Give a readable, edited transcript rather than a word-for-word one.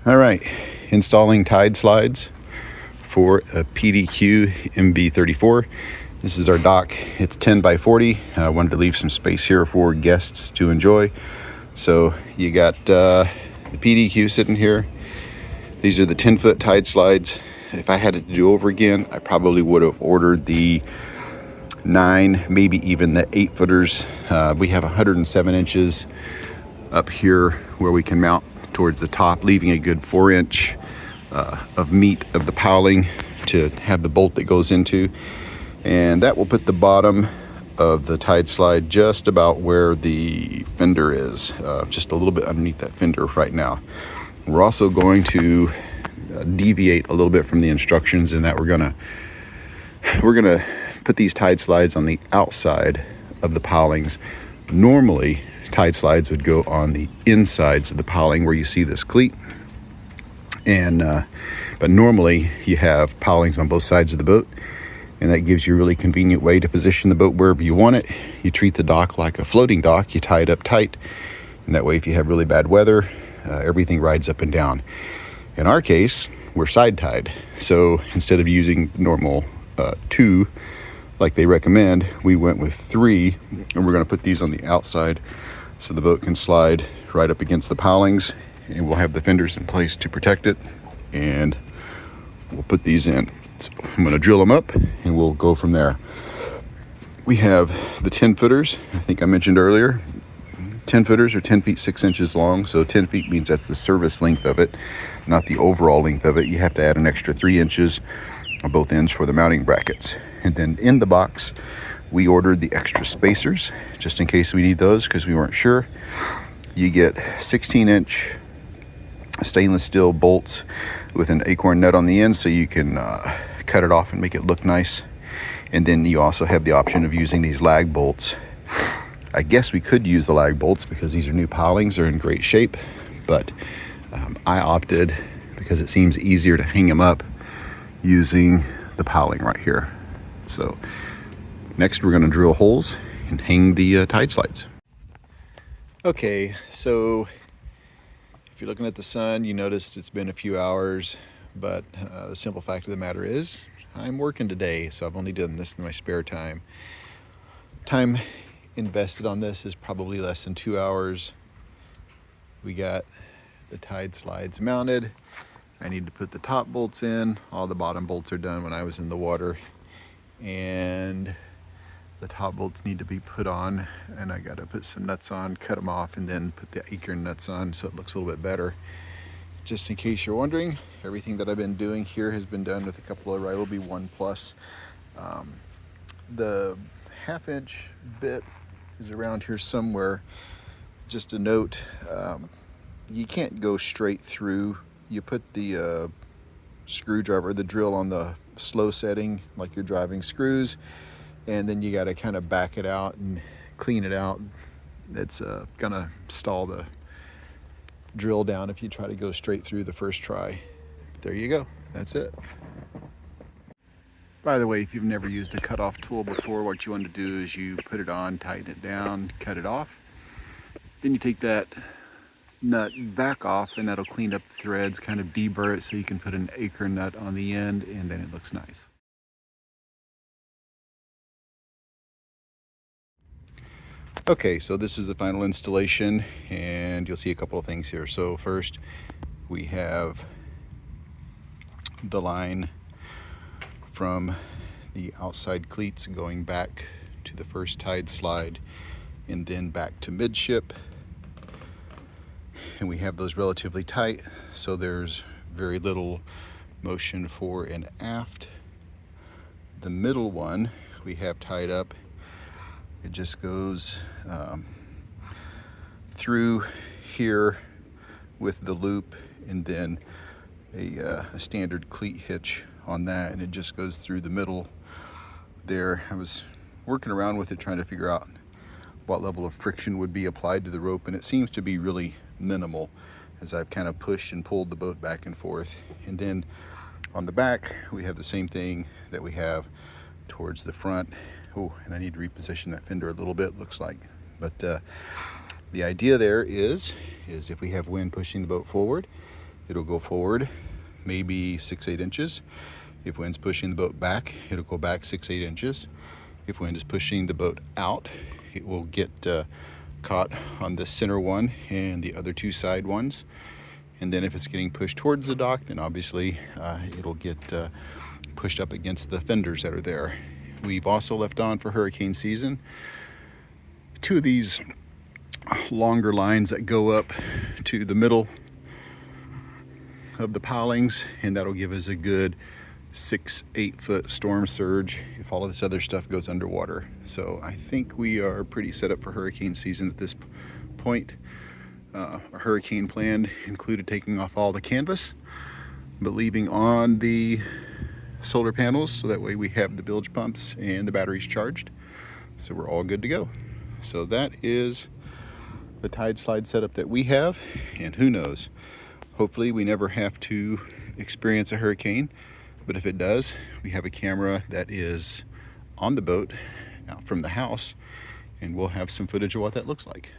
All right, installing tide slides for a PDQ MB34. This is our dock. It's 10 by 40. I wanted to leave some space here for guests to enjoy. So you got the PDQ sitting here. These are the 10-foot tide slides. If I had it to do over again, I probably would have ordered the 9, maybe even the 8-footers. We have 107 inches up here where we can mount towards the top, leaving a good 4-inch of meat of the piling to have the bolt that goes into, and that will put the bottom of the tide slide just about where the fender is, just a little bit underneath that fender right now. We're also going to deviate a little bit from the instructions in that we're gonna put these tide slides on the outside of the pilings. Normally tide slides would go on the insides of the piling where you see this cleat, and but normally you have pilings on both sides of the boat, and that gives you a really convenient way to position the boat wherever you want it. You treat the dock like a floating dock. You tie it up tight, and that way if you have really bad weather, everything rides up and down. In our case, we're side tied, so instead of using normal 2 like they recommend, we went with 3, and we're going to put these on the outside so the boat can slide right up against the pilings, and we'll have the fenders in place to protect it, and we'll put these in. So I'm going to drill them up and we'll go from there. We have the 10-footers. I think I mentioned earlier, 10-footers are 10 feet 6 inches long, so 10 feet means that's the service length of it, not the overall length of it. You have to add an extra 3 inches on both ends for the mounting brackets. And then in the box, we ordered the extra spacers just in case we need those, because we weren't sure. You get 16-inch stainless steel bolts with an acorn nut on the end, so you can cut it off and make it look nice. And then you also have the option of using these lag bolts. I guess we could use the lag bolts because these are new pilings, they're in great shape, but I opted, because it seems easier to hang them up, using the piling right here. So next we're going to drill holes and hang the tide slides. Okay, so if you're looking at the sun, you noticed it's been a few hours, but the simple fact of the matter is I'm working today, so I've only done this in my spare time. Time invested on this is probably less than 2 hours. We got the tide slides mounted. I need to put the top bolts in. All the bottom bolts are done when I was in the water, and the top bolts need to be put on, and I got to put some nuts on, cut them off, and then put the acorn nuts on so it looks a little bit better. Just in case you're wondering, everything that I've been doing here has been done with a couple of Ryobi 1+. The 1/2-inch bit is around here somewhere. Just a note, you can't go straight through. You put the screwdriver, the drill, on the slow setting like you're driving screws, and then you got to kind of back it out and clean it out. It's gonna stall the drill down if you try to go straight through the first try. But there you go, that's it. By the way, if you've never used a cutoff tool before, what you want to do is you put it on, tighten it down, cut it off. Then you take that nut back off, and that'll clean up the threads, kind of deburr it so you can put an acorn nut on the end, and then it looks nice. Okay, so this is the final installation, and you'll see a couple of things here. So first, we have the line from the outside cleats going back to the first tide slide and then back to midship, and we have those relatively tight, so there's very little motion fore and aft. The middle one we have tied up. It just goes through here with the loop, and then a standard cleat hitch on that, and it just goes through the middle there. I was working around with it trying to figure out what level of friction would be applied to the rope, and it seems to be really minimal as I've kind of pushed and pulled the boat back and forth. And then on the back we have the same thing that we have towards the front. Oh, and I need to reposition that fender a little bit, looks like. But the idea there is if we have wind pushing the boat forward, it'll go forward maybe 6-8 inches. If wind's pushing the boat back, it'll go back 6-8 inches. If wind is pushing the boat out, it will get caught on the center one and the other two side ones. And then if it's getting pushed towards the dock, then obviously it'll get pushed up against the fenders that are there. We've also left on for hurricane season 2 of these longer lines that go up to the middle of the pilings, and that'll give us a good 6-8 foot storm surge if all of this other stuff goes underwater. So I think we are pretty set up for hurricane season at this point. Our hurricane plan included taking off all the canvas but leaving on the solar panels, so that way we have the bilge pumps and the batteries charged, so we're all good to go. So that is the TideSlide setup that we have, and who knows, hopefully we never have to experience a hurricane, but if it does, we have a camera that is on the boat out from the house, and we'll have some footage of what that looks like.